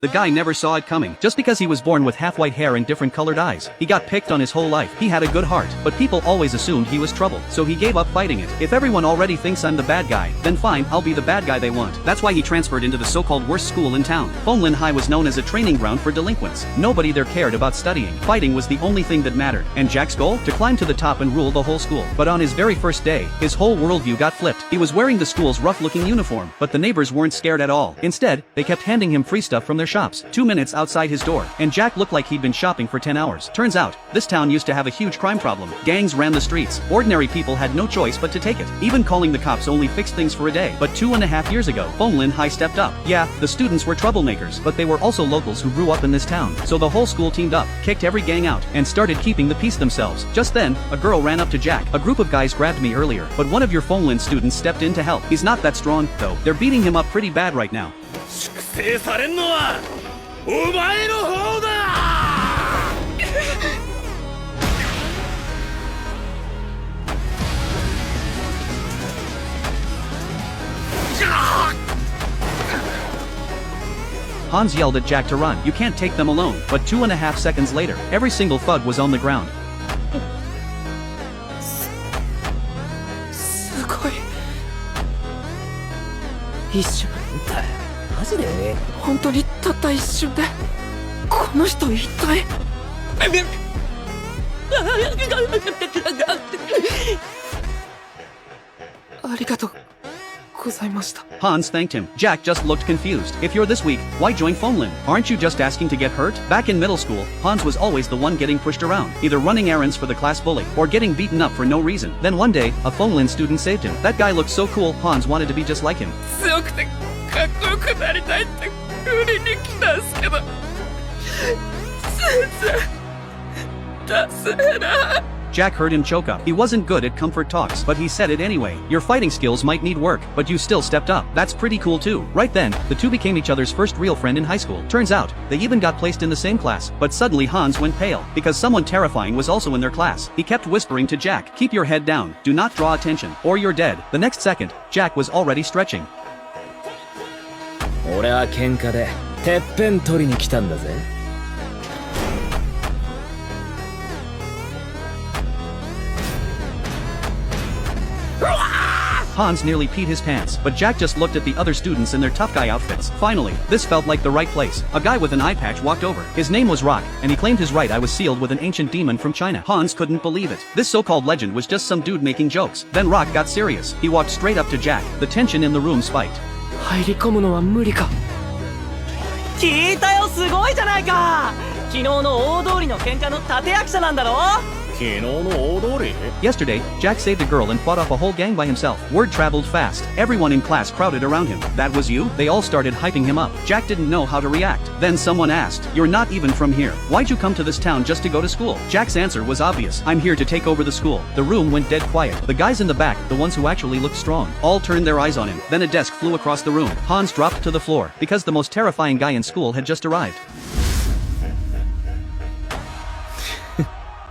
The guy never saw it coming. Just because he was born with half-white hair and different colored eyes, he got picked on his whole life. He had a good heart, but people always assumed he was trouble, so he gave up fighting it. If everyone already thinks I'm the bad guy, then fine, I'll be the bad guy they want. That's why he transferred into the so-called worst school in town. Fonglin High was known as a training ground for delinquents. Nobody there cared about studying. Fighting was the only thing that mattered. And Jack's goal? To climb to the top and rule the whole school. But on his very first day, his whole worldview got flipped. He was wearing the school's rough-looking uniform, but the neighbors weren't scared at all. Instead, they kept handing him free stuff from their shops. 2 minutes outside his door, and Jack looked like he'd been shopping for 10 hours. Turns out, this town used to have a huge crime problem. Gangs ran the streets. Ordinary people had no choice but to take it. Even calling the cops only fixed things for a day. But 2.5 years ago, Fonglin High stepped up. Yeah, the students were troublemakers, but they were also locals who grew up in this town. So the whole school teamed up, kicked every gang out, and started keeping the peace themselves. Just then, a girl ran up to Jack. A group of guys grabbed me earlier, but one of your Fonglin students stepped in to help. He's not that strong, though. They're beating him up pretty bad right now. 制されんのはお前の方だHans yelled at Jack to run. You can't take them alone. But 2.5 seconds later, every single thug was on the ground. すごい一瞬マジで本当にたった一瞬でこの人一体ありがとうございました Hans thanked him. Jack just looked confused. If you're this weak, why join Fonglin? Aren't you just asking to get hurt? Back in middle school, Hans was always the one getting pushed around, either running errands for the class bully, or getting beaten up for no reason. Then one day, a Fonglin student saved him. That guy looked so cool, Hans wanted to be just like him. 強くてかっこよくなりたいって売りに来たんすけど全然出せない Jack heard him choke up. He wasn't good at comfort talks, but he said it anyway. Your fighting skills might need work, but you still stepped up. That's pretty cool too. Right then, the two became each other's first real friend in high school. Turns out, they even got placed in the same class. But suddenly Hans went pale, because someone terrifying was also in their class. He kept whispering to Jack, keep your head down, do not draw attention, or you're dead. The next second, Jack was already stretching. 俺は喧嘩でてっぺん取りに来たんだぜ Hans nearly peed his pants, but Jack just looked at the other students in their tough guy outfits. Finally, this felt like the right place. A guy with an eye patch walked over. His name was Rock, and he claimed his right eye was sealed with an ancient demon from China. Hans couldn't believe it. This so-called legend was just some dude making jokes. Then Rock got serious. He walked straight up to Jack. The tension in the room spiked. 入り込むのは無理か聞いたよすごいじゃないか昨日の大通りの喧嘩の立役者なんだろ 昨日の大通り Yesterday, Jack saved a girl and fought off a whole gang by himself. Word traveled fast. Everyone in class crowded around him. That was you? They all started hyping him up. Jack didn't know how to react. Then someone asked, you're not even from here. Why'd you come to this town just to go to school? Jack's answer was obvious. I'm here to take over the school. The room went dead quiet. The guys in the back, the ones who actually looked strong, all turned their eyes on him. Then a desk flew across the room. Hans dropped to the floor, because the most terrifying guy in school had just arrived.